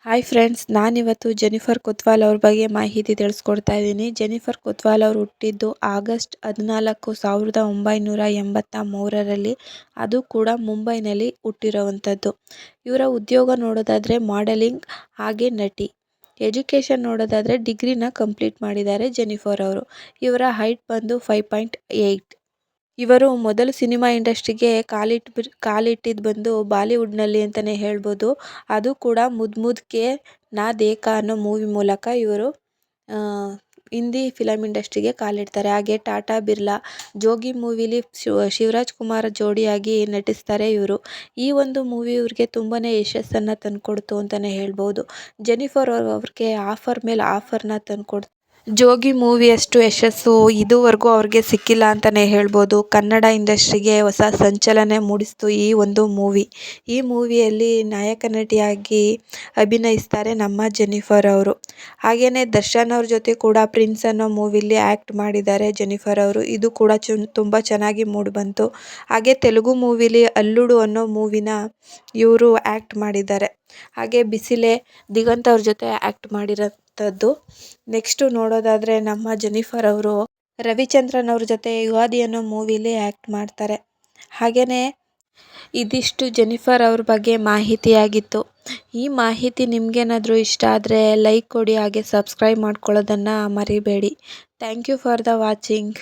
Hi friends, ನಾನಿವತ್ತು Jennifer ಕೊತ್ವಾಲ್ ಅವ್ರ ಬಗ್ಗೆ ಮಾಹಿತಿ ತಿಳಿಸ್ಕೊಡ್ತಾ ಇದ್ದೀನಿ. ಜೆನಿಫರ್ ಕೊತ್ವಾಲ್ ಅವರು ಹುಟ್ಟಿದ್ದು ಆಗಸ್ಟ್ 14, 1983ರಲ್ಲಿ. ಅದು ಕೂಡ ಮುಂಬೈನಲ್ಲಿ ಹುಟ್ಟಿರುವಂಥದ್ದು. ಇವರ ಉದ್ಯೋಗ ನೋಡೋದಾದರೆ ಮಾಡೆಲಿಂಗ್ ಹಾಗೆ ನಟಿ. ಎಜುಕೇಷನ್ ನೋಡೋದಾದರೆ ಡಿಗ್ರಿನ ಕಂಪ್ಲೀಟ್ ಮಾಡಿದ್ದಾರೆ ಜೆನಿಫರ್ ಅವರು. ಇವರ ಹೈಟ್ ಬಂದು 5.8. ಇವರು ಮೊದಲು ಸಿನಿಮಾ ಇಂಡಸ್ಟ್ರಿಗೆ ಕಾಲಿಟ್ಟಿದ್ದು ಬಂದು ಬಾಲಿವುಡ್ನಲ್ಲಿ ಅಂತಲೇ ಹೇಳ್ಬೋದು. ಅದು ಕೂಡ ಮುದ್ ಕೆ ನಾ ದೇಖಾ ಅನ್ನೋ ಮೂವಿ ಮೂಲಕ ಇವರು ಹಿಂದಿ ಫಿಲಮ್ ಇಂಡಸ್ಟ್ರಿಗೆ ಕಾಲಿಡ್ತಾರೆ. ಹಾಗೆ ಟಾಟಾ ಬಿರ್ಲಾ, ಜೋಗಿ ಮೂವಿಲಿ ಶಿವರಾಜ್ ಕುಮಾರ್ ಜೋಡಿಯಾಗಿ ನಟಿಸ್ತಾರೆ ಇವರು. ಈ ಒಂದು ಮೂವಿ ಇವ್ರಿಗೆ ತುಂಬಾ ಯಶಸ್ಸನ್ನು ತಂದುಕೊಡ್ತು ಅಂತಲೇ ಹೇಳ್ಬೋದು. ಜೆನಿಫರ್ ಅವ್ರಿಗೆ ಆಫರ್ ಮೇಲೆ ಆಫರ್ನ ತಂದುಕೊಡ್ತು. ಜೋಗಿ ಮೂವಿಯಷ್ಟು ಯಶಸ್ಸು ಇದುವರೆಗೂ ಅವ್ರಿಗೆ ಸಿಕ್ಕಿಲ್ಲ ಅಂತಲೇ ಹೇಳ್ಬೋದು. ಕನ್ನಡ ಇಂಡಸ್ಟ್ರಿಗೆ ಹೊಸ ಸಂಚಲನ ಮೂಡಿಸ್ತು ಈ ಒಂದು ಮೂವಿ. ಈ ಮೂವಿಯಲ್ಲಿ ನಾಯಕ ನಟಿಯಾಗಿ ಅಭಿನಯಿಸ್ತಾರೆ ನಮ್ಮ ಜೆನಿಫರ್ ಅವರು. ಹಾಗೆಯೇ ದರ್ಶನ್ ಅವ್ರ ಜೊತೆ ಕೂಡ ಪ್ರಿನ್ಸ್ ಅನ್ನೋ ಮೂವಿಲಿ ಆ್ಯಕ್ಟ್ ಮಾಡಿದ್ದಾರೆ ಜೆನಿಫರ್ ಅವರು. ಇದು ಕೂಡ ತುಂಬ ಚೆನ್ನಾಗಿ ಮೂಡಿಬಂತು. ಹಾಗೆ ತೆಲುಗು ಮೂವಿಲಿ ಅಲ್ಲುಡು ಅನ್ನೋ ಮೂವಿನ ಇವರು ಆ್ಯಕ್ಟ್ ಮಾಡಿದ್ದಾರೆ. ಹಾಗೆ ಬಿಸಿಲೆ ದಿಗಂತ್ ಅವ್ರ ಜೊತೆ ಆ್ಯಕ್ಟ್ ಮಾಡಿರೋಂಥದ್ದು. ನೆಕ್ಸ್ಟು ನೋಡೋದಾದರೆ ನಮ್ಮ ಜೆನಿಫರ್ ಅವರು ರವಿಚಂದ್ರನ್ ಅವ್ರ ಜೊತೆ ಯುಗಾದಿ ಅನ್ನೋ ಮೂವಿಲಿ ಆ್ಯಕ್ಟ್ ಮಾಡ್ತಾರೆ. ಹಾಗೆಯೇ ಇದಿಷ್ಟು ಜೆನಿಫರ್ ಅವ್ರ ಬಗ್ಗೆ ಮಾಹಿತಿಯಾಗಿತ್ತು. ಈ ಮಾಹಿತಿ ನಿಮಗೇನಾದರೂ ಇಷ್ಟ ಆದರೆ ಲೈಕ್ ಕೊಡಿ, ಹಾಗೆ ಸಬ್ಸ್ಕ್ರೈಬ್ ಮಾಡ್ಕೊಳ್ಳೋದನ್ನು ಮರಿಬೇಡಿ. Thank you for the watching.